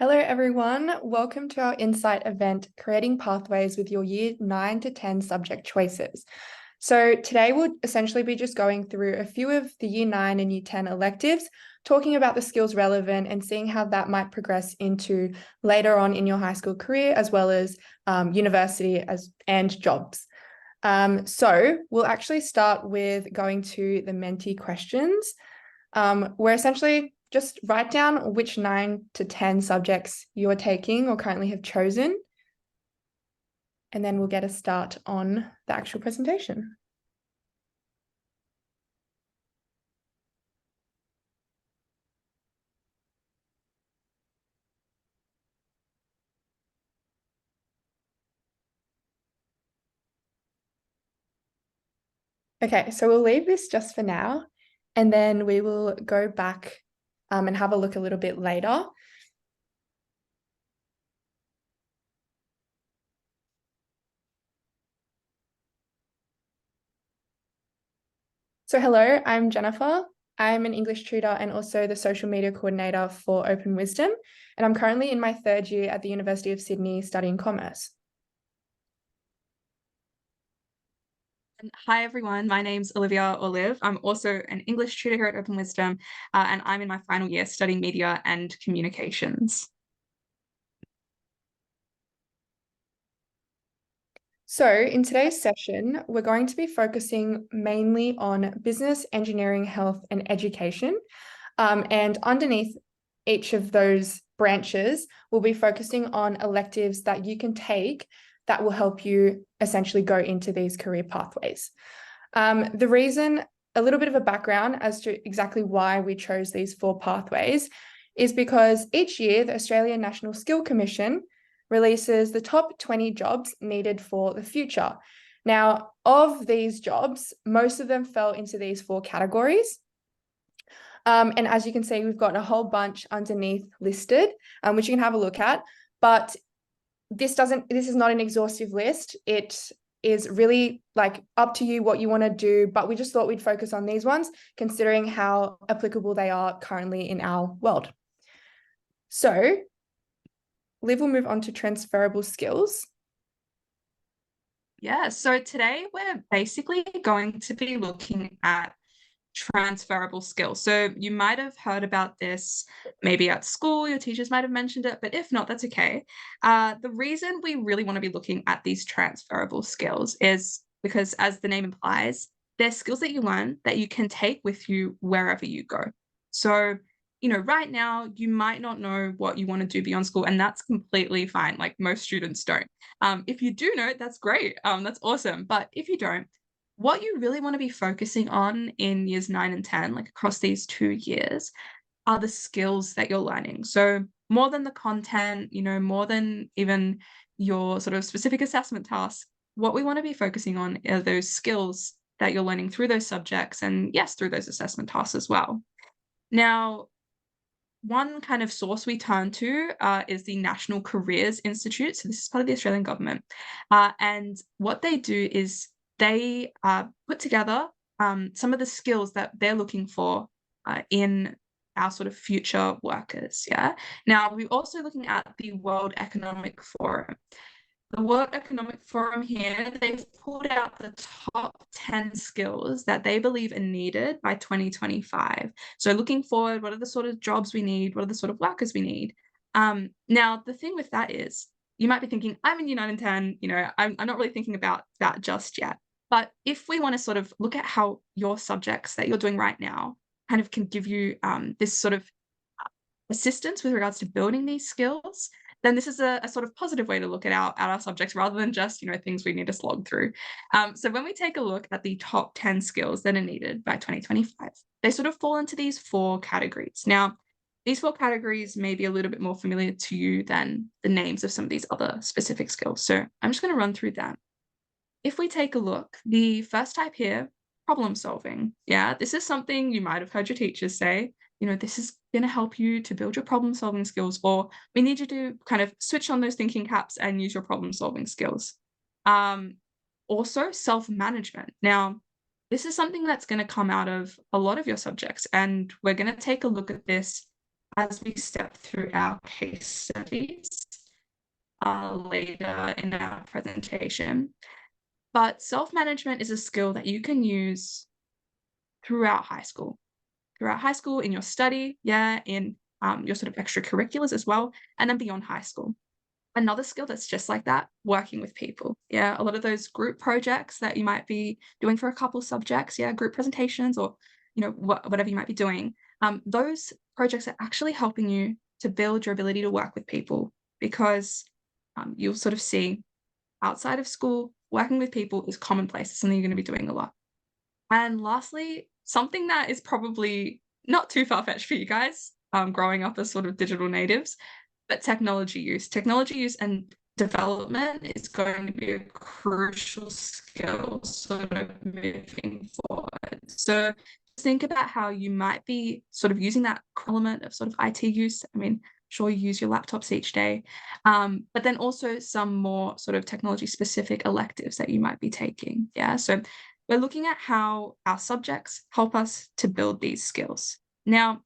Hello, everyone. Welcome to our Insight event, Creating Pathways with your Year 9 to 10 subject choices. So today we'll essentially be just going through a few of the Year 9 and Year 10 electives, talking about the skills relevant and seeing how that might progress into later on in your high school career, as well as university and jobs. So we'll actually start with going to the Menti questions, where essentially just write down which 9 to 10 subjects you're taking or currently have chosen, and then we'll get a start on the actual presentation. Okay, so we'll leave this just for now, and then we will go back and have a look a little bit later. So hello, I'm Jennifer. I'm an English tutor and also the social media coordinator for OpenWisdom, and I'm currently in my third year at the University of Sydney studying commerce. Hi everyone, my name's Olivia or Liv. I'm also an English tutor here at OpenWisdom, and I'm in my final year studying media and communications. So in today's session, we're going to be focusing mainly on business, engineering, health, and education. And underneath each of those branches, we'll be focusing on electives that you can take that will help you essentially go into these career pathways. The reason, a little bit of a background as to exactly why we chose these 4 pathways is because each year the Australian National Skill Commission releases the top 20 jobs needed for the future. Now, of these jobs, most of them fell into these 4 categories. And as you can see, we've got a whole bunch underneath listed, which you can have a look at. But this is not an exhaustive list. It is really like up to you what you want to do, but we just thought we'd focus on these ones, considering how applicable they are currently in our world. So Liv will move on to transferable skills. Yeah, so today we're basically going to be looking at transferable skills. So you might have heard about this maybe at school, your teachers might have mentioned it, but if not, that's okay. The reason we really want to be looking at these transferable skills is because, as the name implies, they're skills that you learn that you can take with you wherever you go. So, right now you might not know what you want to do beyond school, and that's completely fine. Like most students don't. If you do know, that's great. That's awesome. But if you don't, what you really want to be focusing on in years 9 and 10, like across these 2 years, are the skills that you're learning. So more than the content, more than even your sort of specific assessment tasks, what we want to be focusing on are those skills that you're learning through those subjects and, yes, through those assessment tasks as well. Now, one kind of source we turn to is the National Careers Institute. So this is part of the Australian government. And what they do is they put together some of the skills that they're looking for in our sort of future workers. Yeah. Now, we're also looking at the World Economic Forum. The World Economic Forum here, they've pulled out the top 10 skills that they believe are needed by 2025. So looking forward, what are the sort of jobs we need? What are the sort of workers we need? Now, the thing with that is, you might be thinking, I'm in Year 9 and 10, I'm not really thinking about that just yet. But if we want to sort of look at how your subjects that you're doing right now kind of can give you this sort of assistance with regards to building these skills, then this is a sort of positive way to look at our subjects rather than just, things we need to slog through. So when we take a look at the top 10 skills that are needed by 2025, they sort of fall into these 4 categories. Now, these 4 categories may be a little bit more familiar to you than the names of some of these other specific skills. So I'm just going to run through them. If we take a look, the first type here, problem solving. Yeah, this is something you might have heard your teachers say, this is going to help you to build your problem solving skills, or we need you to kind of switch on those thinking caps and use your problem solving skills. Also, self-management. Now, this is something that's going to come out of a lot of your subjects, and we're going to take a look at this as we step through our case studies later in our presentation. But self-management is a skill that you can use throughout high school. Throughout high school, in your study, in your sort of extracurriculars as well, and then beyond high school. Another skill that's just like that, working with people. Yeah, a lot of those group projects that you might be doing for a couple subjects, group presentations or, whatever you might be doing. Those projects are actually helping you to build your ability to work with people, because you'll sort of see outside of school, working with people is commonplace. It's something you're going to be doing a lot. And lastly, something that is probably not too far-fetched for you guys, growing up as sort of digital natives, but technology use and development is going to be a crucial skill sort of moving forward. So think about how you might be sort of using that element of sort of IT use. I mean, sure, you use your laptops each day, but then also some more sort of technology specific electives that you might be taking. So we're looking at how our subjects help us to build these skills. Now,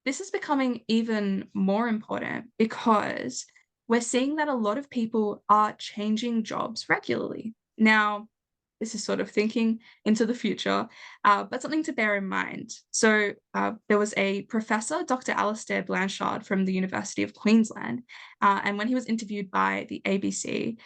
this is becoming even more important because we're seeing that a lot of people are changing jobs regularly. Now, this is sort of thinking into the future, but something to bear in mind. So there was a professor, Dr. Alistair Blanchard from the University of Queensland, and when he was interviewed by the ABC,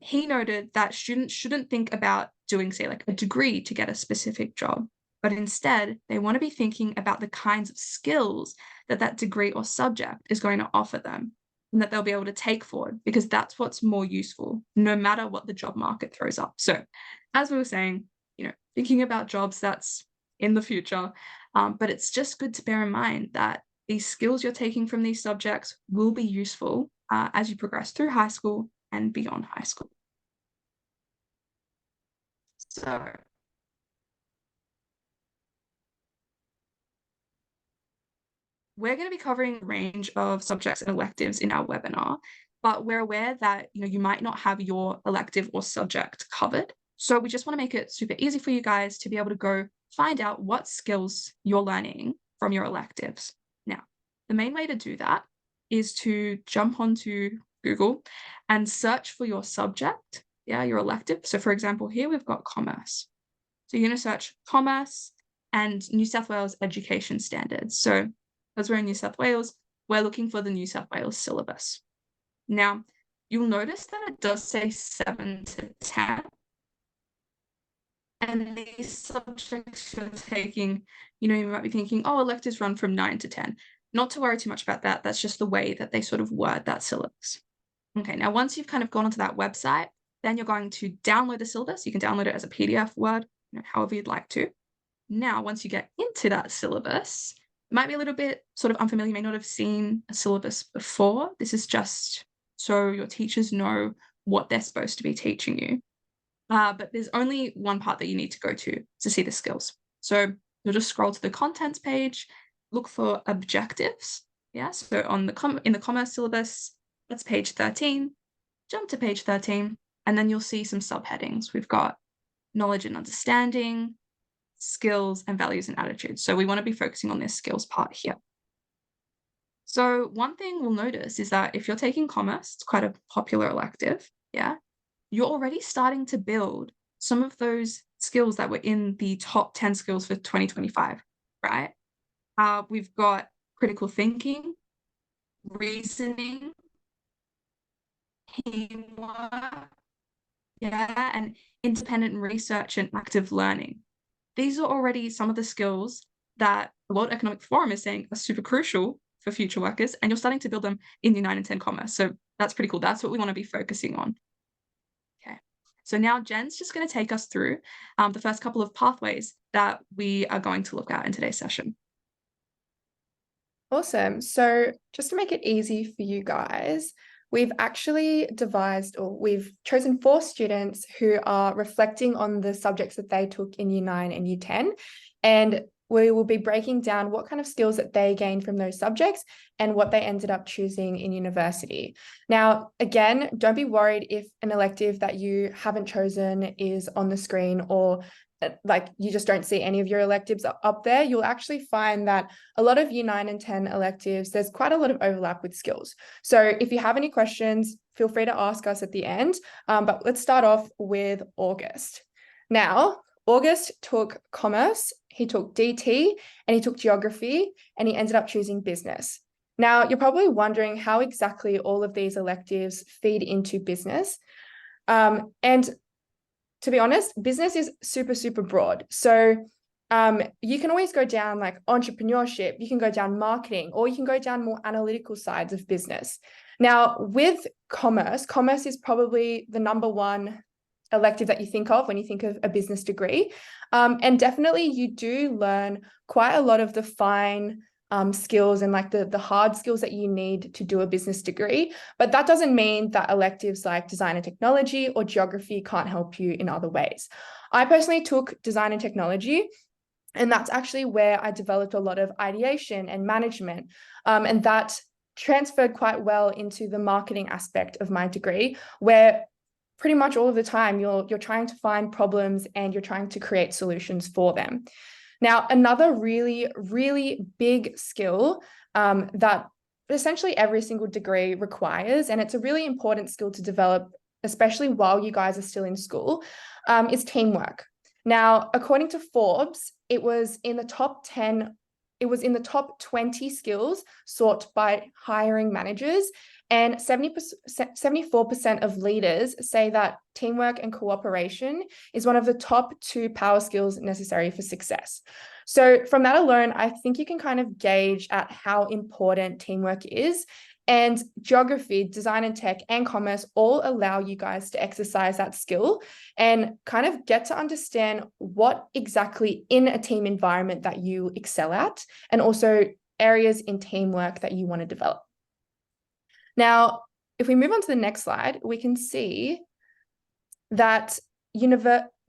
he noted that students shouldn't think about doing, say, like a degree to get a specific job, but instead they want to be thinking about the kinds of skills that that degree or subject is going to offer them and that they'll be able to take forward, because that's what's more useful no matter what the job market throws up. So as we were saying, thinking about jobs, that's in the future, but it's just good to bear in mind that these skills you're taking from these subjects will be useful as you progress through high school and beyond high school. So we're going to be covering a range of subjects and electives in our webinar, but we're aware that you might not have your elective or subject covered. So we just want to make it super easy for you guys to be able to go find out what skills you're learning from your electives. Now, the main way to do that is to jump onto Google and search for your subject, your elective. So for example, here we've got commerce. So you're going to search commerce and New South Wales education standards. So because we're in New South Wales, we're looking for the New South Wales syllabus. Now, you'll notice that it does say 7 to 10. And these subjects you're taking, you might be thinking, oh, electives run from 9 to 10. Not to worry too much about that. That's just the way that they sort of word that syllabus. Okay, now once you've kind of gone onto that website, then you're going to download the syllabus. You can download it as a PDF, Word, however you'd like to. Now, once you get into that syllabus, it might be a little bit sort of unfamiliar. You may not have seen a syllabus before. This is just so your teachers know what they're supposed to be teaching you. But there's only one part that you need to go to see the skills. So you'll just scroll to the contents page, look for objectives. So in the commerce syllabus, that's page 13. Jump to page 13, and then you'll see some subheadings. We've got knowledge and understanding, skills, and values and attitudes. So we want to be focusing on this skills part here. So one thing we'll notice is that if you're taking commerce, it's quite a popular elective, you're already starting to build some of those skills that were in the top 10 skills for 2025, right? We've got critical thinking, reasoning, teamwork, and independent research and active learning. These are already some of the skills that the World Economic Forum is saying are super crucial for future workers, and you're starting to build them in the 9 and 10 commerce. So that's pretty cool. That's what we want to be focusing on. Okay, so now Jen's just going to take us through the first couple of pathways that we are going to look at in today's session. Awesome. So just to make it easy for you guys, we've actually devised, or we've chosen 4 students who are reflecting on the subjects that they took in Year 9 and Year 10. And we will be breaking down what kind of skills that they gained from those subjects and what they ended up choosing in university. Now, again, don't be worried if an elective that you haven't chosen is on the screen, or like you just don't see any of your electives up there, you'll actually find that a lot of year 9 and 10 electives, there's quite a lot of overlap with skills. So if you have any questions, feel free to ask us at the end. But let's start off with August. Now, August took commerce, he took DT, and he took geography, and he ended up choosing business. Now, you're probably wondering how exactly all of these electives feed into business. And to be honest, business is super, super broad. So you can always go down like entrepreneurship, you can go down marketing, or you can go down more analytical sides of business. Now, with commerce is probably the number one elective that you think of when you think of a business degree. And definitely you do learn quite a lot of the fine skills and like the hard skills that you need to do a business degree. But that doesn't mean that electives like design and technology or geography can't help you in other ways. I personally took design and technology, and that's actually where I developed a lot of ideation and management. And that transferred quite well into the marketing aspect of my degree, where pretty much all of the time you're trying to find problems and you're trying to create solutions for them. Now, another really, really big skill that essentially every single degree requires, and it's a really important skill to develop, especially while you guys are still in school, is teamwork. Now, according to Forbes, it was in the top 20 skills sought by hiring managers, and 74% of leaders say that teamwork and cooperation is one of the top 2 power skills necessary for success. So from that alone, I think you can kind of gauge at how important teamwork is. And geography, design and tech, and commerce all allow you guys to exercise that skill and kind of get to understand what exactly in a team environment that you excel at, and also areas in teamwork that you want to develop. Now, if we move on to the next slide, we can see that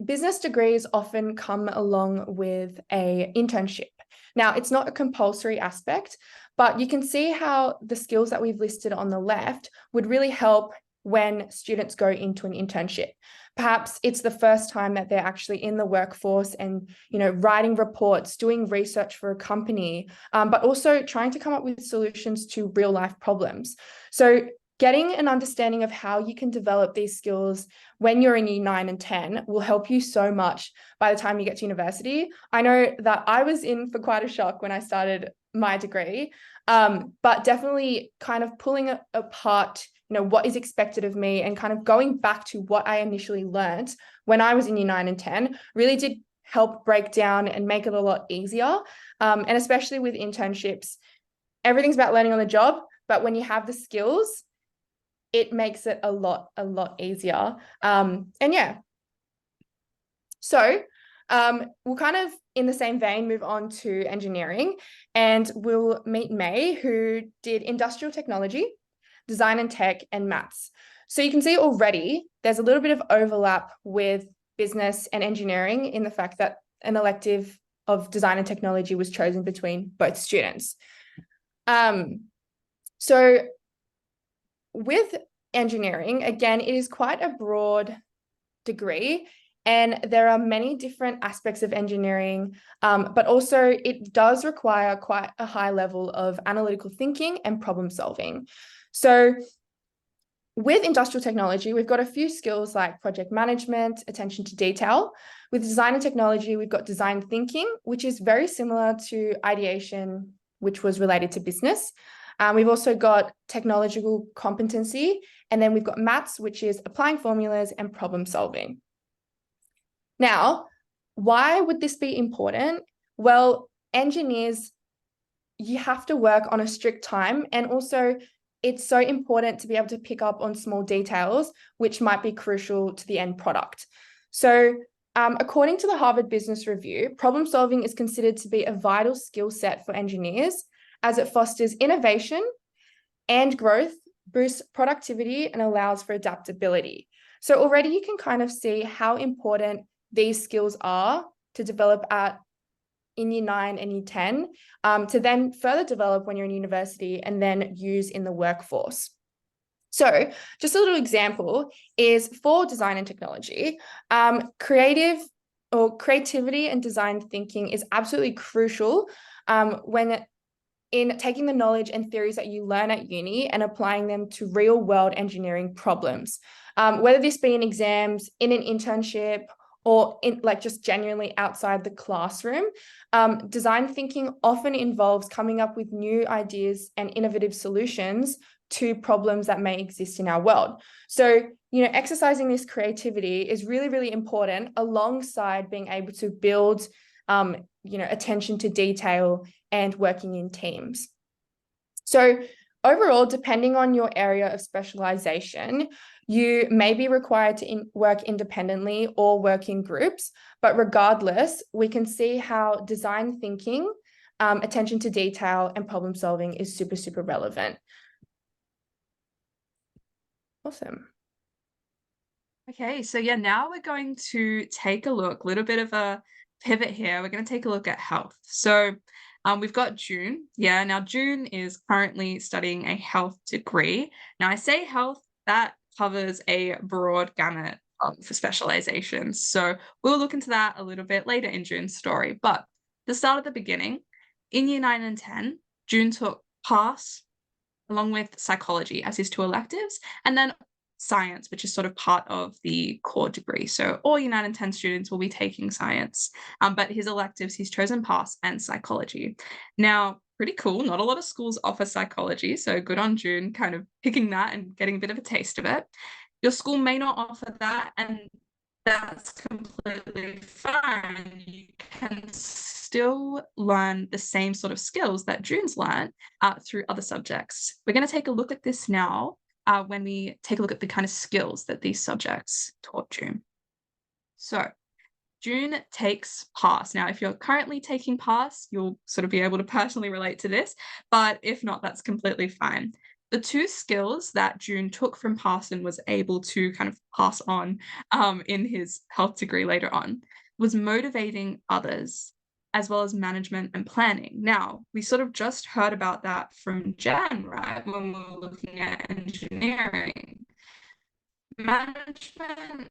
business degrees often come along with an internship. Now, it's not a compulsory aspect, but you can see how the skills that we've listed on the left would really help when students go into an internship. Perhaps it's the first time that they're actually in the workforce and, writing reports, doing research for a company, but also trying to come up with solutions to real life problems. So getting an understanding of how you can develop these skills when you're in year 9 and 10 will help you so much by the time you get to university. I know that I was in for quite a shock when I started my degree, but definitely kind of pulling apart what is expected of me and kind of going back to what I initially learned when I was in year 9 and 10 really did help break down and make it a lot easier. And especially with internships, everything's about learning on the job, but when you have the skills, it makes it a lot easier. So we'll kind of, in the same vein, move on to engineering, and we'll meet May, who did industrial technology, design and tech, and maths. So you can see already there's a little bit of overlap with business and engineering in the fact that an elective of design and technology was chosen between both students. So with engineering, again, it is quite a broad degree, and there are many different aspects of engineering, but also it does require quite a high level of analytical thinking and problem solving. So with industrial technology, we've got a few skills like project management, attention to detail. With design and technology, we've got design thinking, which is very similar to ideation, which was related to business. We've also got technological competency, and then we've got maths, which is applying formulas and problem solving. Now, why would this be important? Well, engineers, you have to work on a strict time, and also it's so important to be able to pick up on small details, which might be crucial to the end product. So according to the Harvard Business Review, problem solving is considered to be a vital skill set for engineers, as it fosters innovation and growth, boosts productivity, and allows for adaptability. So already you can kind of see how important these skills are to develop in year 9 and year 10, to then further develop when you're in university and then use in the workforce. So just a little example is for design and technology, creative or creativity and design thinking is absolutely crucial when in taking the knowledge and theories that you learn at uni and applying them to real world engineering problems, whether this be in exams, in an internship, or in like just genuinely outside the classroom. Design thinking often involves coming up with new ideas and innovative solutions to problems that may exist in our world. So, exercising this creativity is really, really important alongside being able to build, attention to detail and working in teams. So overall, depending on your area of specialization, you may be required to work independently or work in groups, but regardless, we can see how design thinking, attention to detail, and problem solving is super, super relevant. Awesome. Okay, so yeah, now we're going to take a look, a little bit of a pivot here. We're going to take a look at health. So we've got June. Yeah, now June is currently studying a health degree. Now I say health, that covers a broad gamut for specializations. So we'll look into that a little bit later in June's story. But to start at the beginning, in year 9 and 10, June took pass along with psychology as his two electives, and then science, which is sort of part of the core degree. So all year 9 and 10 students will be taking science, but his electives, he's chosen pass and psychology. Now, pretty cool. Not a lot of schools offer psychology, so good on June kind of picking that and getting a bit of a taste of it. Your school may not offer that, and that's completely fine. You can still learn the same sort of skills that June's learned through other subjects. We're going to take a look at this now when we take a look at the kind of skills that these subjects taught June. So June takes pass. Now, if you're currently taking pass, you'll sort of be able to personally relate to this, but if not, that's completely fine. The two skills that June took from pass and was able to kind of pass on in his health degree later on was motivating others, as well as management and planning. Now, we sort of just heard about that from Jen, right, when we were looking at engineering. Management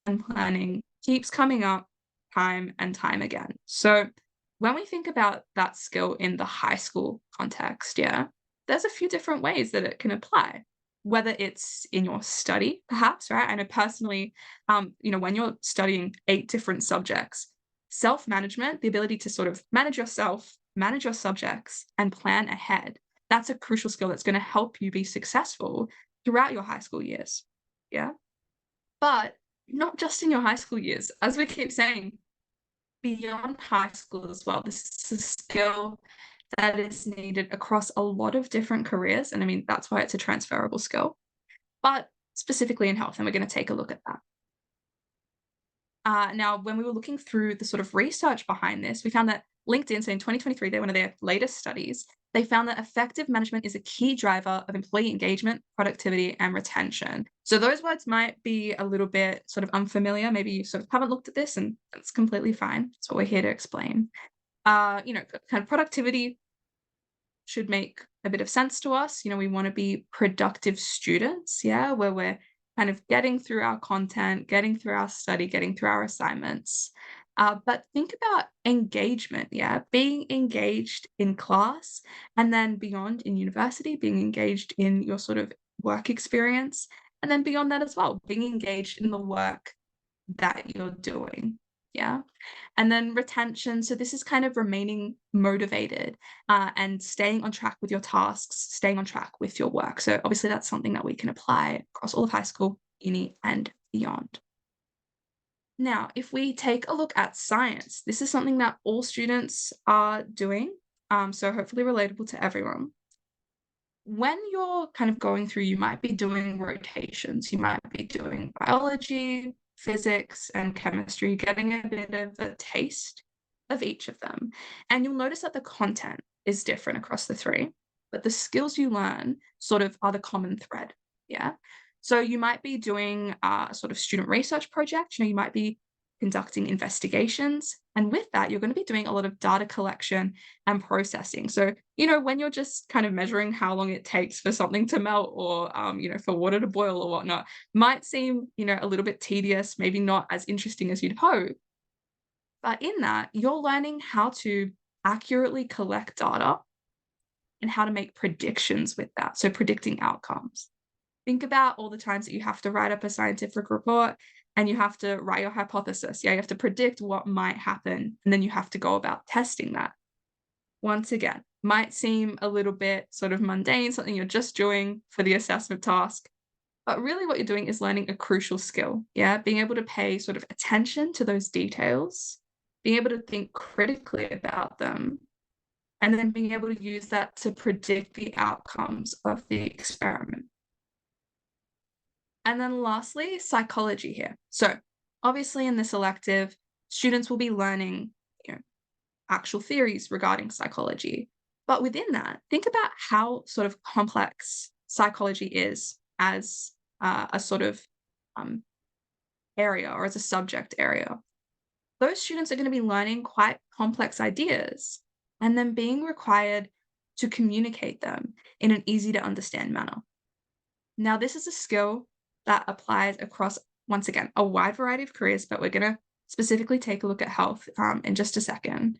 and planning keeps coming up time and time again. So when we think about that skill in the high school context, yeah, there's a few different ways that it can apply, whether it's in your study, perhaps, right? I know personally, when you're studying 8 different subjects, self-management, the ability to sort of manage yourself, manage your subjects, and plan ahead, that's a crucial skill that's going to help you be successful throughout your high school years. Yeah. But not just in your high school years, as we keep saying, beyond high school as well. This is a skill that is needed across a lot of different careers. And I mean, that's why it's a transferable skill, but specifically in health. And we're going to take a look at that. Now, when we were looking through the sort of research behind this, we found that LinkedIn, so in 2023, they're one of their latest studies, they found that effective management is a key driver of employee engagement, productivity, and retention. So those words might be a little bit sort of unfamiliar. Maybe you sort of haven't looked at this, and that's completely fine. That's what we're here to explain. Kind of productivity should make a bit of sense to us. We want to be productive students, yeah, where we're kind of getting through our content, getting through our study, getting through our assignments. But think about engagement, yeah, being engaged in class, and then beyond in university, being engaged in your sort of work experience, and then beyond that as well, being engaged in the work that you're doing, yeah. And then retention, so this is kind of remaining motivated and staying on track with your tasks, staying on track with your work. So obviously that's something that we can apply across all of high school, uni, and beyond. Now, if we take a look at science, this is something that all students are doing, so hopefully relatable to everyone. When you're kind of going through, you might be doing rotations. You might be doing biology, physics, and chemistry, getting a bit of a taste of each of them. And you'll notice that the content is different across the 3, but the skills you learn sort of are the common thread, yeah? So you might be doing a sort of student research project, you might be conducting investigations. And with that, you're going to be doing a lot of data collection and processing. So, when you're just kind of measuring how long it takes for something to melt or, for water to boil or whatnot, might seem, a little bit tedious, maybe not as interesting as you'd hope. But in that, you're learning how to accurately collect data and how to make predictions with that. So predicting outcomes. Think about all the times that you have to write up a scientific report and you have to write your hypothesis. Yeah, you have to predict what might happen, and then you have to go about testing that. Once again, might seem a little bit sort of mundane, something you're just doing for the assessment task. But really what you're doing is learning a crucial skill. Yeah, being able to pay sort of attention to those details, being able to think critically about them, and then being able to use that to predict the outcomes of the experiment. And then lastly, psychology here. So obviously in this elective, students will be learning, actual theories regarding psychology. But within that, think about how sort of complex psychology is as a sort of area or as a subject area. Those students are going to be learning quite complex ideas and then being required to communicate them in an easy to understand manner. Now, this is a skill that applies across, once again, a wide variety of careers, but we're going to specifically take a look at health in just a second.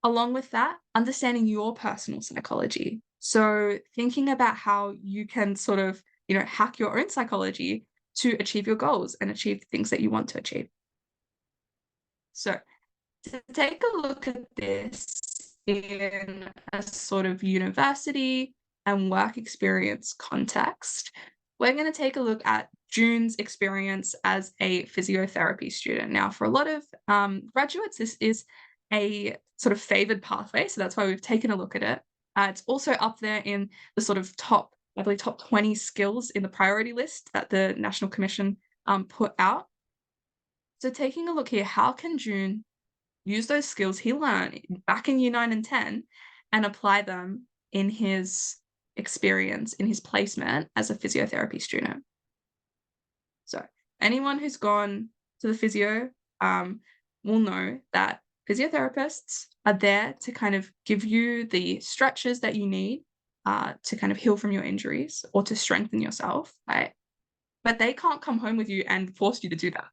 Along with that, understanding your personal psychology. So thinking about how you can sort of, hack your own psychology to achieve your goals and achieve the things that you want to achieve. So to take a look at this in a sort of university and work experience context, we're going to take a look at June's experience as a physiotherapy student. Now, for a lot of graduates, this is a sort of favored pathway, so that's why we've taken a look at it. It's also up there in the sort of top 20 skills in the priority list that the National Commission put out. So taking a look here, how can June use those skills he learned back in year 9 and 10 and apply them in his experience, in his placement as a physiotherapy student? So anyone who's gone to the physio will know that physiotherapists are there to kind of give you the stretches that you need to kind of heal from your injuries or to strengthen yourself, right? But they can't come home with you and force you to do that.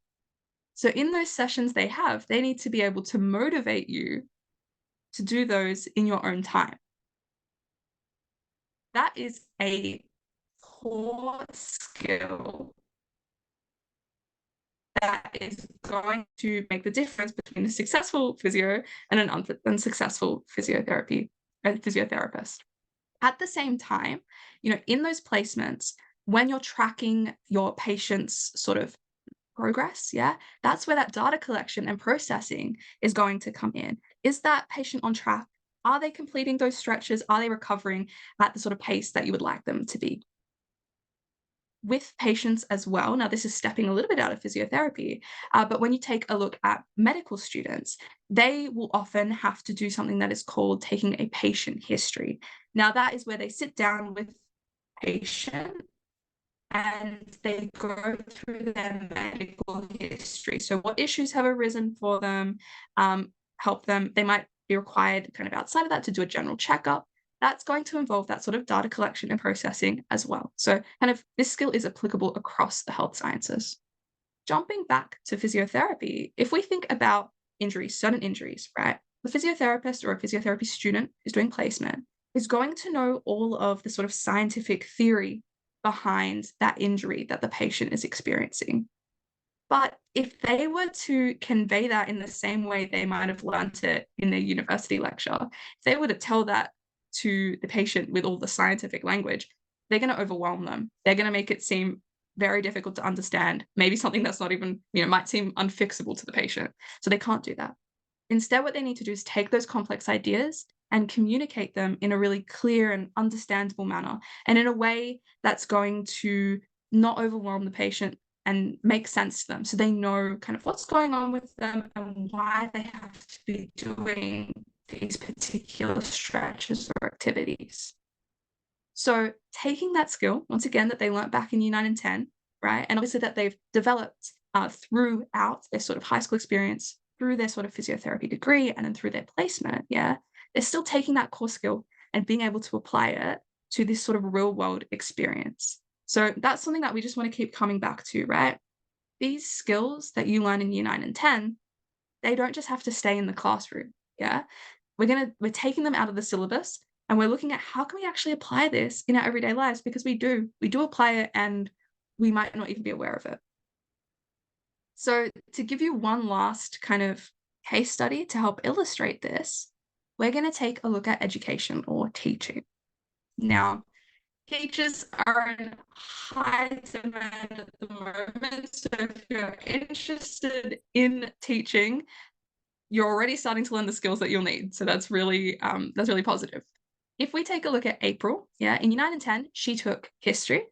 So in those sessions they need to be able to motivate you to do those in your own time. That is a core skill that is going to make the difference between a successful physio and an unsuccessful physiotherapist. At the same time, in those placements, when you're tracking your patient's sort of progress, that's where that data collection and processing is going to come in. Is that patient on track? Are they completing those stretches? Are they recovering at the sort of pace that you would like them to be? With patients as well, now this is stepping a little bit out of physiotherapy, but when you take a look at medical students, they will often have to do something that is called taking a patient history. Now that is where they sit down with patient and they go through their medical history. So what issues have arisen for them, help them. They might be required kind of outside of that to do a general checkup. That's going to involve that sort of data collection and processing as well. So kind of this skill is applicable across the health sciences. Jumping back to physiotherapy, if we think about injuries, certain injuries, right? The physiotherapist or a physiotherapy student who's doing placement is going to know all of the sort of scientific theory behind that injury that the patient is experiencing. But if they were to convey that in the same way they might have learned it in their university lecture, if they were to tell that to the patient with all the scientific language, they're going to overwhelm them. They're going to make it seem very difficult to understand, maybe something that's not even, might seem unfixable to the patient. So they can't do that. Instead, what they need to do is take those complex ideas and communicate them in a really clear and understandable manner, and in a way that's going to not overwhelm the patient and make sense to them, so they know kind of what's going on with them and why they have to be doing these particular stretches or activities. So taking that skill, once again, that they learnt back in year 9 and 10, right, and obviously that they've developed throughout their sort of high school experience, through their sort of physiotherapy degree, and then through their placement, they're still taking that core skill and being able to apply it to this sort of real world experience. So that's something that we just want to keep coming back to, right? These skills that you learn in year 9 and 10, they don't just have to stay in the classroom. Yeah. We're taking them out of the syllabus and we're looking at how can we actually apply this in our everyday lives, because we do apply it and we might not even be aware of it. So to give you one last kind of case study to help illustrate this, we're going to take a look at education or teaching. Now, teachers are in high demand at the moment. So if you're interested in teaching, you're already starting to learn the skills that you'll need. So that's really positive. If we take a look at April, in year 9 and 10, she took history,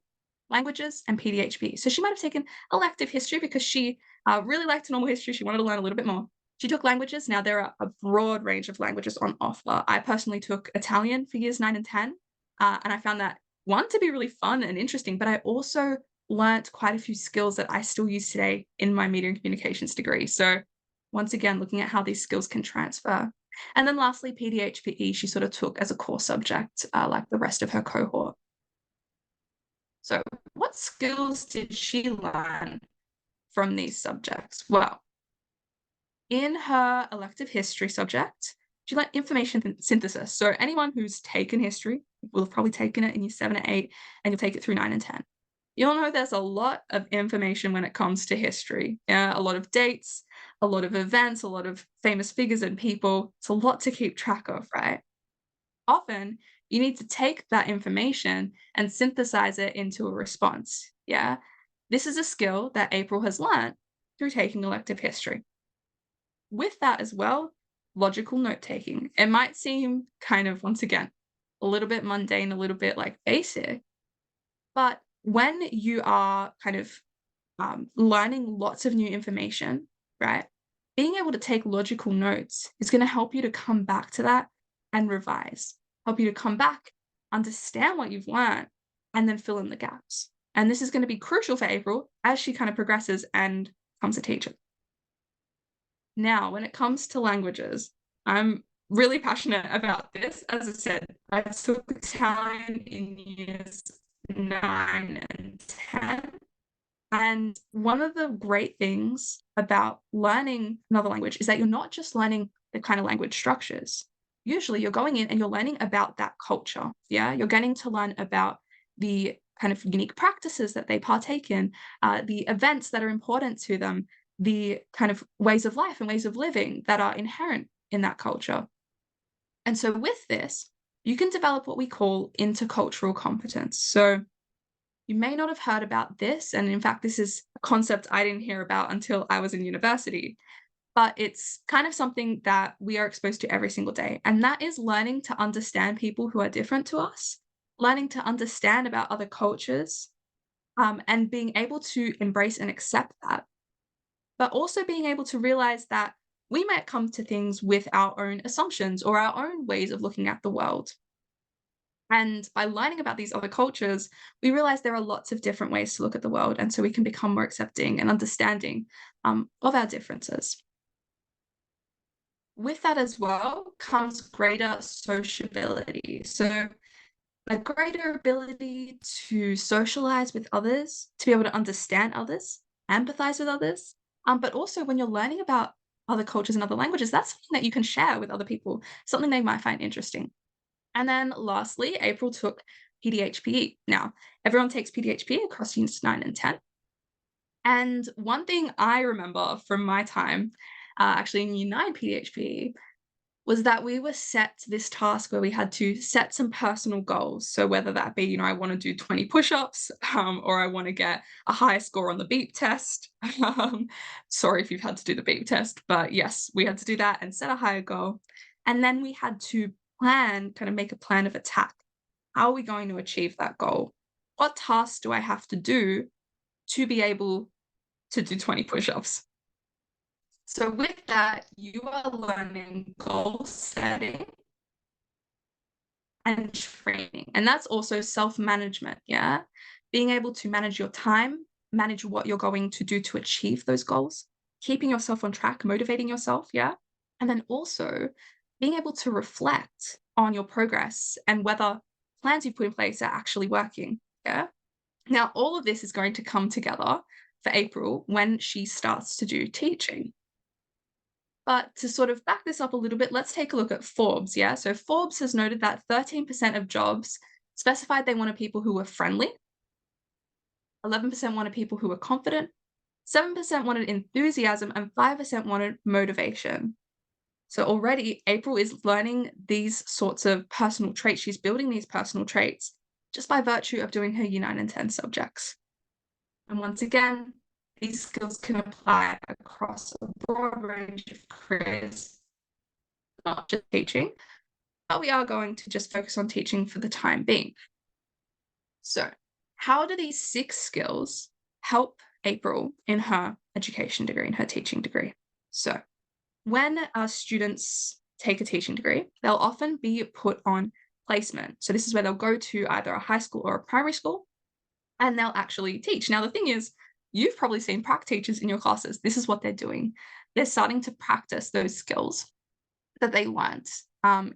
languages, and PDHP. So she might have taken elective history because she really liked normal history. She wanted to learn a little bit more. She took languages. Now, there are a broad range of languages on offer. I personally took Italian for years 9 and 10, and I found that, one, to be really fun and interesting, but I also learnt quite a few skills that I still use today in my media and communications degree. So once again, looking at how these skills can transfer. And then lastly, PDHPE, she sort of took as a core subject, like the rest of her cohort. So what skills did she learn from these subjects? Well, in her elective history subject, she learned information synthesis. So anyone who's taken history will have probably taken it in year 7 and 8, and you'll take it through 9 and 10. You'll know there's a lot of information when it comes to history. A lot of dates, a lot of events, a lot of famous figures and people. It's a lot to keep track of, right? Often, you need to take that information and synthesize it into a response. Yeah. This is a skill that April has learned through taking elective history. With that as well, logical note-taking. It might seem kind of, once again, a little bit mundane, a little bit like basic, but when you are kind of learning lots of new information, right, being able to take logical notes is going to help you to come back to that and revise, help you to come back, understand what you've learned, and then fill in the gaps. And this is going to be crucial for April as she kind of progresses and becomes a teacher. Now, when it comes to languages, I'm really passionate about this. As I said, I took Italian in years 9 and 10. And one of the great things about learning another language is that you're not just learning the kind of language structures. Usually you're going in and you're learning about that culture. Yeah, you're getting to learn about the kind of unique practices that they partake in, the events that are important to them, the kind of ways of life and ways of living that are inherent in that culture. And so with this, you can develop what we call intercultural competence. So you may not have heard about this, and in fact, this is a concept I didn't hear about until I was in university, but it's kind of something that we are exposed to every single day, and that is learning to understand people who are different to us, learning to understand about other cultures, and being able to embrace and accept that, but also being able to realize that we might come to things with our own assumptions or our own ways of looking at the world. And by learning about these other cultures, we realize there are lots of different ways to look at the world. And so we can become more accepting and understanding of our differences. With that as well comes greater sociability. So a greater ability to socialize with others, to be able to understand others, empathize with others. But also when you're learning about other cultures and other languages, that's something that you can share with other people, something they might find interesting. And then lastly, April took PDHPE. Now, everyone takes PDHPE across units 9 and 10. And one thing I remember from my time, actually in year 9 PDHPE, was that we were set this task where we had to set some personal goals. So whether that be, I want to do 20 push-ups, or I want to get a high score on the beep test. Sorry if you've had to do the beep test, but yes, we had to do that and set a higher goal. And then we had to kind of make a plan of attack. How are we going to achieve that goal? What tasks do I have to do to be able to do 20 push-ups? So with that, you are learning goal setting and training. And that's also self-management, yeah? Being able to manage your time, manage what you're going to do to achieve those goals, keeping yourself on track, motivating yourself, yeah? And then also being able to reflect on your progress and whether plans you've put in place are actually working, yeah? Now, all of this is going to come together for April when she starts to do teaching. But to sort of back this up a little bit, let's take a look at Forbes, yeah? So Forbes has noted that 13% of jobs specified they wanted people who were friendly, 11% wanted people who were confident, 7% wanted enthusiasm, and 5% wanted motivation. So already April is learning these sorts of personal traits. She's building these personal traits just by virtue of doing her Year 9 and 10 subjects. And once again, these skills can apply across a broad range of careers, not just teaching, but we are going to just focus on teaching for the time being. So how do these 6 skills help April in her education degree, in her teaching degree? So when our students take a teaching degree, they'll often be put on placement. So this is where they'll go to either a high school or a primary school, and they'll actually teach. Now, the thing is, you've probably seen prac teachers in your classes. This is what they're doing. They're starting to practice those skills that they learned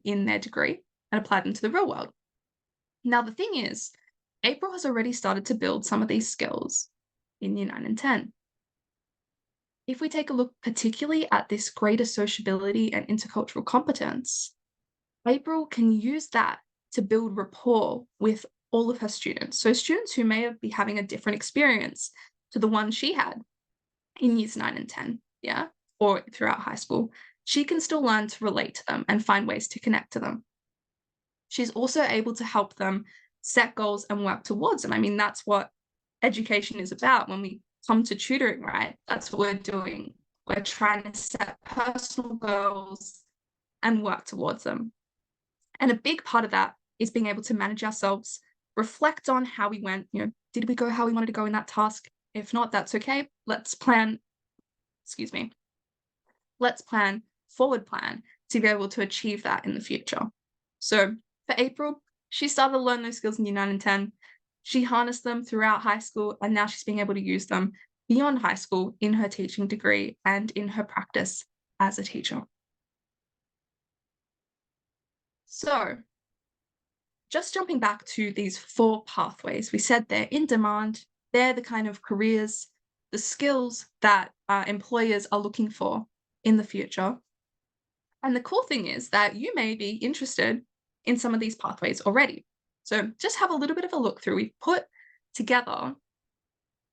in their degree and apply them to the real world. Now, the thing is, April has already started to build some of these skills in Year 9 and 10. If we take a look particularly at this greater sociability and intercultural competence, April can use that to build rapport with all of her students. So students who may be having a different experience to the one she had in Years 9 and 10, yeah, or throughout high school, she can still learn to relate to them and find ways to connect to them. She's also able to help them set goals and work towards them. I mean, that's what education is about when we come to tutoring, right? That's what we're doing. We're trying to set personal goals and work towards them. And a big part of that is being able to manage ourselves, reflect on how we went, did we go how we wanted to go in that task? If not, that's okay. Let's plan, forward plan to be able to achieve that in the future. So for April, she started to learn those skills in Year 9 and 10. She harnessed them throughout high school, and now she's being able to use them beyond high school in her teaching degree and in her practice as a teacher. So just jumping back to these 4 pathways, we said they're in demand. They're the kind of careers, the skills that employers are looking for in the future. And the cool thing is that you may be interested in some of these pathways already. So just have a little bit of a look through. We've put together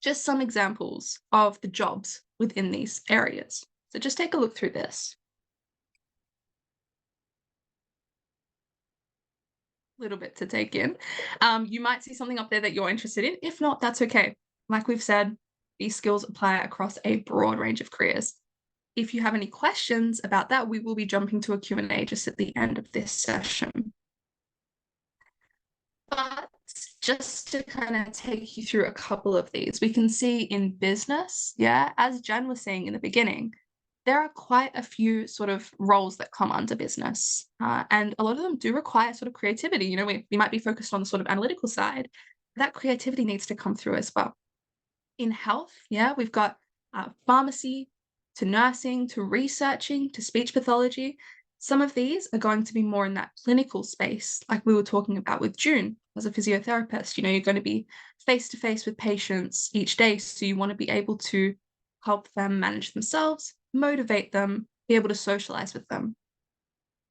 just some examples of the jobs within these areas. So just take a look through this. Little bit to take in. You might see something up there that you're interested in. If not, that's okay. Like we've said, these skills apply across a broad range of careers. If you have any questions about that, we will be jumping to a Q&A just at the end of this session. But just to kind of take you through a couple of these, we can see in business, yeah, as Jen was saying in the beginning, there are quite a few sort of roles that come under business. And a lot of them do require sort of creativity. We might be focused on the sort of analytical side. That creativity needs to come through as well. In health, yeah, we've got pharmacy, to nursing, to researching, to speech pathology. Some of these are going to be more in that clinical space, like we were talking about with June as a physiotherapist. You're going to be face-to-face with patients each day, so you want to be able to help them manage themselves, motivate them, be able to socialize with them.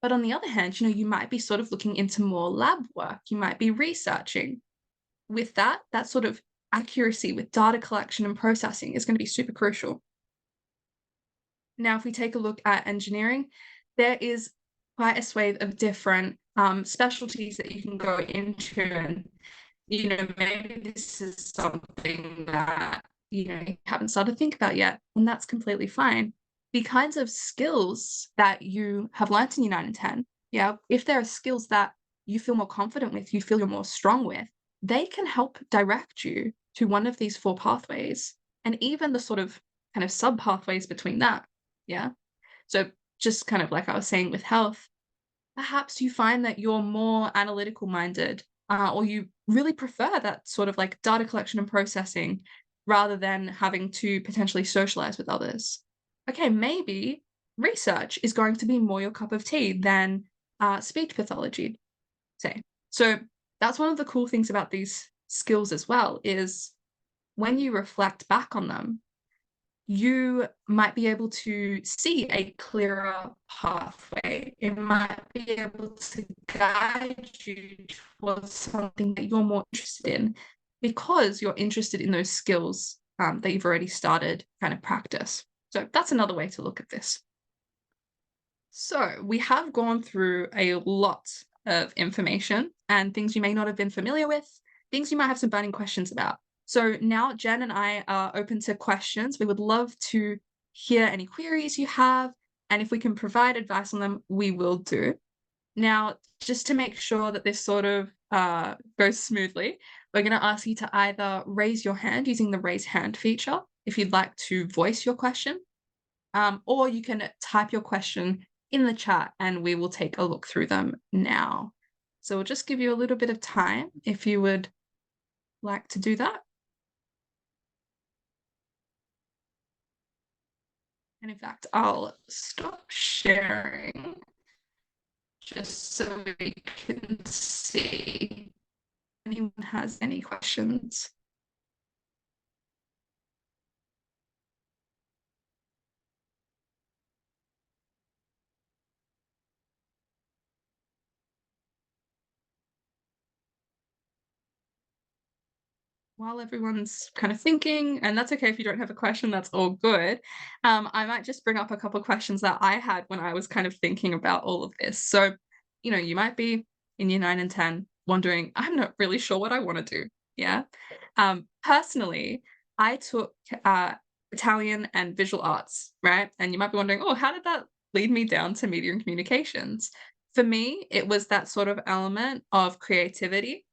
But on the other hand, you might be sort of looking into more lab work. You might be researching. With that sort of accuracy with data collection and processing is going to be super crucial. Now, if we take a look at engineering, there is quite a swathe of different specialties that you can go into, and maybe this is something that you haven't started to think about yet, and that's completely fine. The kinds of skills that you have learned in Year 9 and 10, yeah, if there are skills that you feel more confident with, you feel you're more strong with, they can help direct you to one of these 4 pathways, and even the sort of kind of sub pathways between that. Yeah. So just kind of like I was saying with health, perhaps you find that you're more analytical minded, or you really prefer that sort of like data collection and processing rather than having to potentially socialize with others. Okay, maybe research is going to be more your cup of tea than speech pathology, say. So that's one of the cool things about these skills as well, is when you reflect back on them, you might be able to see a clearer pathway. It might be able to guide you towards something that you're more interested in because you're interested in those skills that you've already started kind of practice. So that's another way to look at this. So we have gone through a lot of information and things you may not have been familiar with, things you might have some burning questions about. So now Jen and I are open to questions. We would love to hear any queries you have, and if we can provide advice on them, we will do. Now, just to make sure that this sort of goes smoothly, we're going to ask you to either raise your hand using the raise hand feature if you'd like to voice your question, or you can type your question in the chat and we will take a look through them now. So we'll just give you a little bit of time if you would like to do that. And in fact, I'll stop sharing just so we can see if anyone has any questions. While everyone's kind of thinking, and that's okay if you don't have a question, that's all good. I might just bring up a couple of questions that I had when I was kind of thinking about all of this. So, you might be in year 9 and 10 wondering, I'm not really sure what I want to do. Yeah. Personally, I took Italian and visual arts, right? And you might be wondering, oh, how did that lead me down to media and communications? For me, it was that sort of element of creativity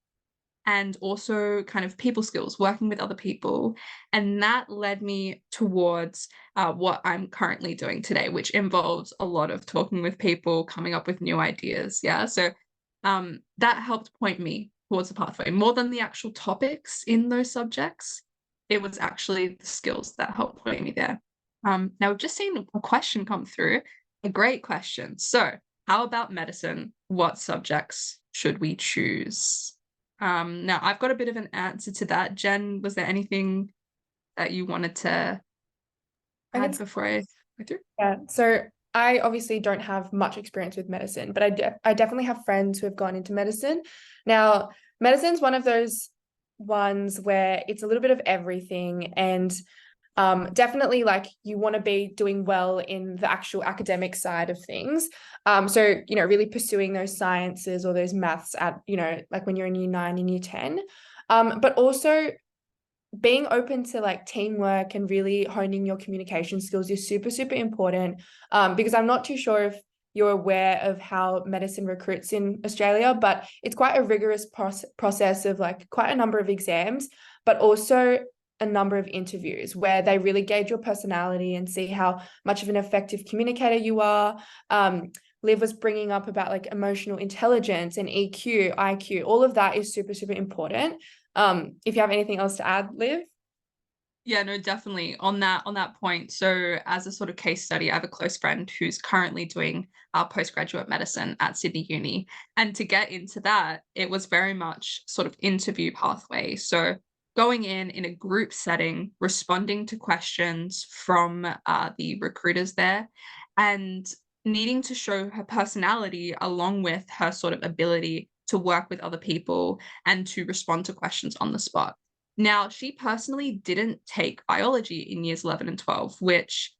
and also kind of people skills, working with other people. And that led me towards what I'm currently doing today, which involves a lot of talking with people, coming up with new ideas. Yeah. So that helped point me towards the pathway more than the actual topics in those subjects. It was actually the skills that helped point me there. Now, we've just seen a question come through, a great question. So, how about medicine? What subjects should we choose? Now I've got a bit of an answer to that. Jen, was there anything that you wanted to add before I go through? Yeah, so I obviously don't have much experience with medicine, but I definitely have friends who have gone into medicine. Now, medicine's one of those ones where it's a little bit of everything, and definitely like you want to be doing well in the actual academic side of things. So really pursuing those sciences or those maths at like when you're in year 9 and year 10, but also being open to like teamwork and really honing your communication skills is super, super important. Because I'm not too sure if you're aware of how medicine recruits in Australia, but it's quite a rigorous process of like quite a number of exams, but also a number of interviews where they really gauge your personality and see how much of an effective communicator you are. Liv was bringing up about like emotional intelligence and EQ, IQ, all of that is super, super important. If you have anything else to add, Liv? Yeah, no, definitely on that point. So as a sort of case study, I have a close friend who's currently doing postgraduate medicine at Sydney Uni. And to get into that, it was very much sort of interview pathway. So going in a group setting, responding to questions from the recruiters there, and needing to show her personality along with her sort of ability to work with other people and to respond to questions on the spot. Now, she personally didn't take biology in years 11 and 12, which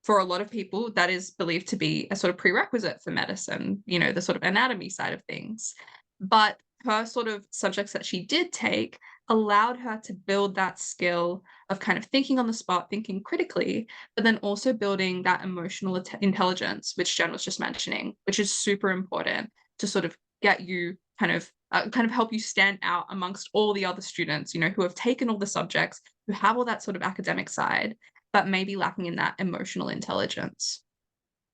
for a lot of people, that is believed to be a sort of prerequisite for medicine, the sort of anatomy side of things. But her sort of subjects that she did take allowed her to build that skill of kind of thinking on the spot, thinking critically, but then also building that emotional intelligence, which Jen was just mentioning, which is super important to sort of get you kind of help you stand out amongst all the other students, who have taken all the subjects, who have all that sort of academic side, but maybe lacking in that emotional intelligence.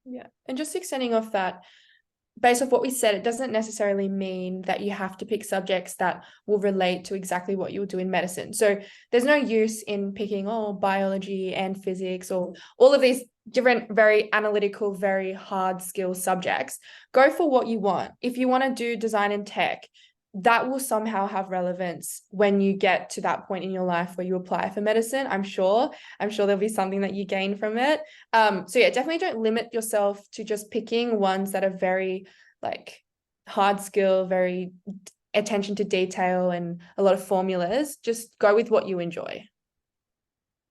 Yeah. And just extending off that, based off what we said, it doesn't necessarily mean that you have to pick subjects that will relate to exactly what you'll do in medicine. So there's no use in picking biology and physics or all of these different, very analytical, very hard skill subjects. Go for what you want. If you want to do design and tech, that will somehow have relevance when you get to that point in your life where you apply for medicine. I'm sure there'll be something that you gain from it. So yeah, definitely don't limit yourself to just picking ones that are very like hard skill, very attention to detail and a lot of formulas. Just go with what you enjoy.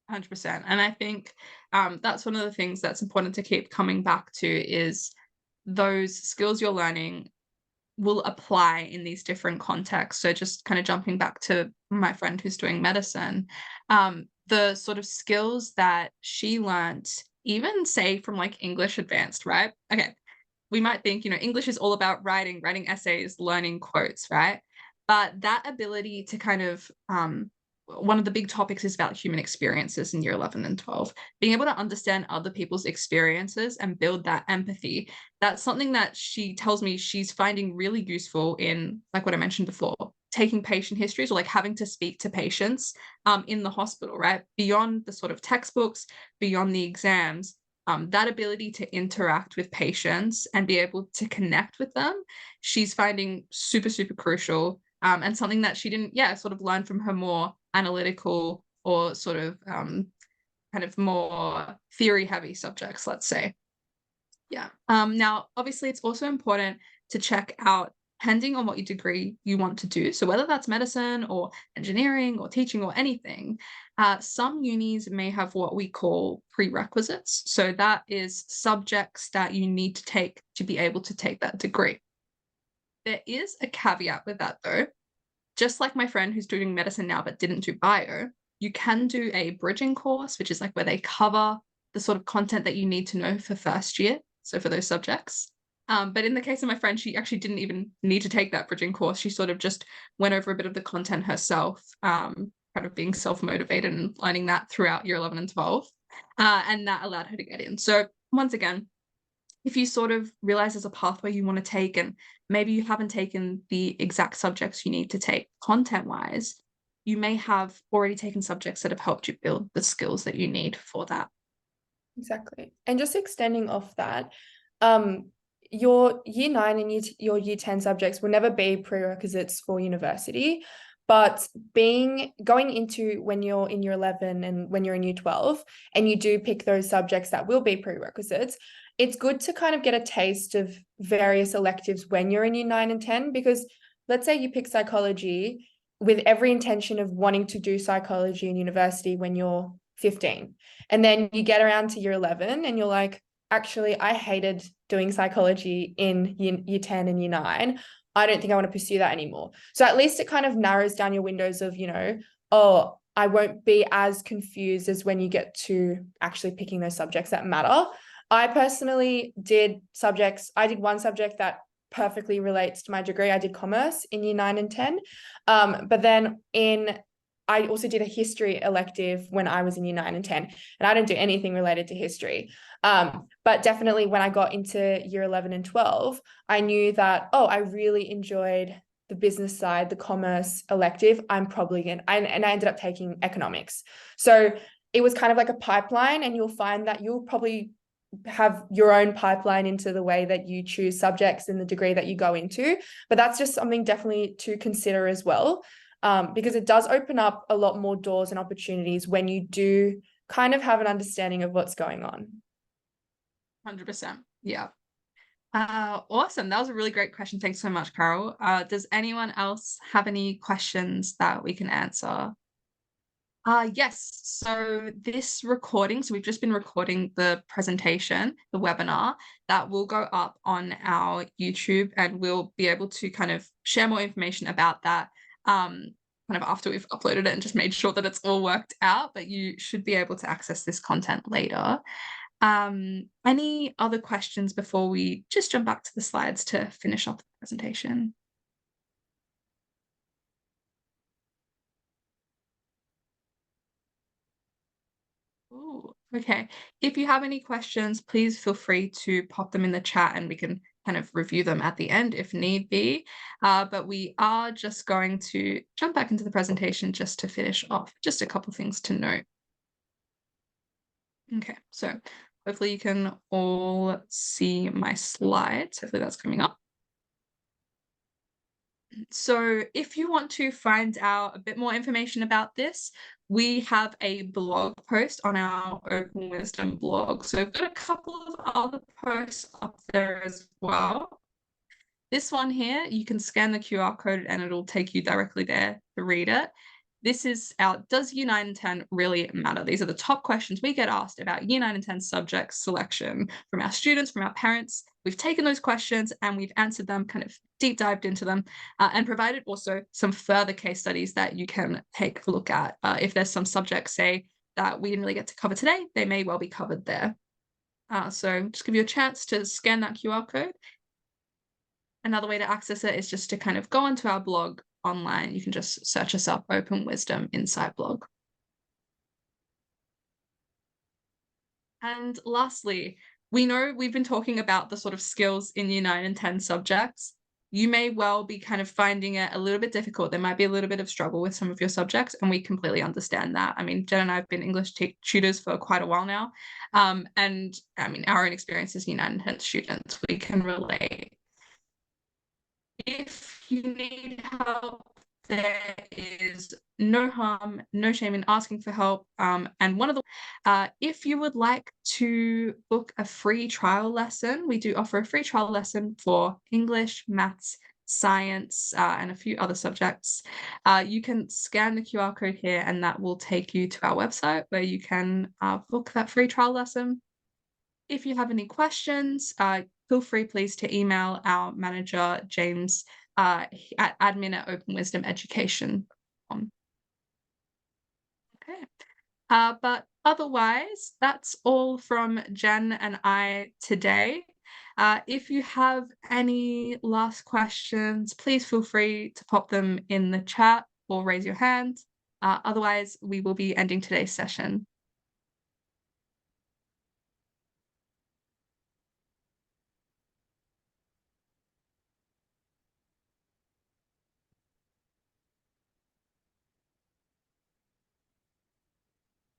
100%. And I think that's one of the things that's important to keep coming back to is those skills you're learning will apply in these different contexts. So just kind of jumping back to my friend who's doing medicine, the sort of skills that she learned, even say from like English advanced, right? Okay, we might think, English is all about writing essays, learning quotes, right? But that ability to kind of, one of the big topics is about human experiences in year 11 and 12. Being able to understand other people's experiences and build that empathy. That's something that she tells me she's finding really useful in, like what I mentioned before, taking patient histories or like having to speak to patients in the hospital, right? Beyond the sort of textbooks, beyond the exams, that ability to interact with patients and be able to connect with them, she's finding super, super crucial, and something that she didn't, sort of learn from her more analytical or sort of kind of more theory heavy subjects, let's say. Yeah. Now, obviously, it's also important to check out, depending on what your degree you want to do. So whether that's medicine or engineering or teaching or anything, some unis may have what we call prerequisites. So that is subjects that you need to take to be able to take that degree. There is a caveat with that, though. Just like my friend who's doing medicine now but didn't do bio, you can do a bridging course, which is like where they cover the sort of content that you need to know for first year. So for those subjects. But in the case of my friend, she actually didn't even need to take that bridging course. She sort of just went over a bit of the content herself, kind of being self-motivated and learning that throughout year 11 and 12. And that allowed her to get in. So once again, if you sort of realize there's a pathway you want to take and maybe you haven't taken the exact subjects you need to take content-wise, you may have already taken subjects that have helped you build the skills that you need for that. Exactly. And just extending off that, your year 9 and your year 10 subjects will never be prerequisites for university, but going into when you're in year 11 and when you're in year 12 and you do pick those subjects that will be prerequisites, it's good to kind of get a taste of various electives when you're in year 9 and 10, because let's say you pick psychology with every intention of wanting to do psychology in university when you're 15. And then you get around to year 11 and you're like, actually, I hated doing psychology in year 10 and year 9. I don't think I want to pursue that anymore. So at least it kind of narrows down your windows of, oh, I won't be as confused as when you get to actually picking those subjects that matter. I personally did one subject that perfectly relates to my degree. I did commerce in year 9 and 10. But then I also did a history elective when I was in year 9 and 10, and I didn't do anything related to history. But definitely when I got into year 11 and 12, I knew that, oh, I really enjoyed the business side, the commerce elective. I'm probably going to, and I ended up taking economics. So it was kind of like a pipeline, and you'll find that you'll probably have your own pipeline into the way that you choose subjects in the degree that you go into. But that's just something definitely to consider as well. Because it does open up a lot more doors and opportunities when you do kind of have an understanding of what's going on. 100%. Yeah. Awesome. That was a really great question. Thanks so much, Carol. Does anyone else have any questions that we can answer? Yes. So this recording, so we've just been recording the presentation, the webinar, that will go up on our YouTube, and we'll be able to kind of share more information about that kind of after we've uploaded it and just made sure that it's all worked out, but you should be able to access this content later. Any other questions before we just jump back to the slides to finish off the presentation? Ooh, okay. If you have any questions, please feel free to pop them in the chat and we can kind of review them at the end if need be. But we are just going to jump back into the presentation just to finish off just a couple things to note. Okay, so hopefully you can all see my slides. Hopefully that's coming up. So if you want to find out a bit more information about this, we have a blog post on our OpenWisdom blog. So we've got a couple of other posts up there as well. This one here, you can scan the QR code and it'll take you directly there to read it. This is our Does Year 9 and 10 really matter? These are the top questions we get asked about Year 9 and 10 subject selection from our students, from our parents. We've taken those questions and we've answered them, kind of deep dived into them, and provided also some further case studies that you can take a look at. If there's some subjects, say, that we didn't really get to cover today, they may well be covered there. So just give you a chance to scan that QR code. Another way to access it is just to kind of go onto our blog online. You can just search us up, OpenWisdom Insight blog. And lastly, we know we've been talking about the sort of skills in Year 9 and 10 subjects. You may well be kind of finding it a little bit difficult. There might be a little bit of struggle with some of your subjects, and we completely understand that. I mean, Jen and I have been English tutors for quite a while now. And I mean, our own experience as Year 9 and 10 students, we can relate. If you need help, there is no harm, no shame in asking for help. And one of the, if you would like to book a free trial lesson, we do offer a free trial lesson for English, maths, science, and a few other subjects. You can scan the QR code here and that will take you to our website where you can book that free trial lesson. If you have any questions, feel free please to email our manager, James, at admin@openwisdomeducation.com. Okay. But otherwise, that's all from Jen and I today. If you have any last questions, please feel free to pop them in the chat or raise your hand. Otherwise, we will be ending today's session.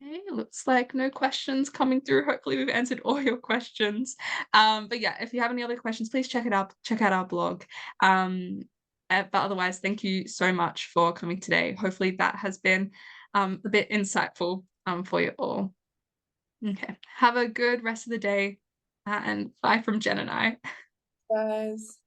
Okay, looks like no questions coming through. Hopefully we've answered all your questions. But yeah, if you have any other questions, please check it out. Check out our blog. But otherwise, thank you so much for coming today. Hopefully that has been a bit insightful for you all. Okay, have a good rest of the day, and bye from Jen and I. Guys.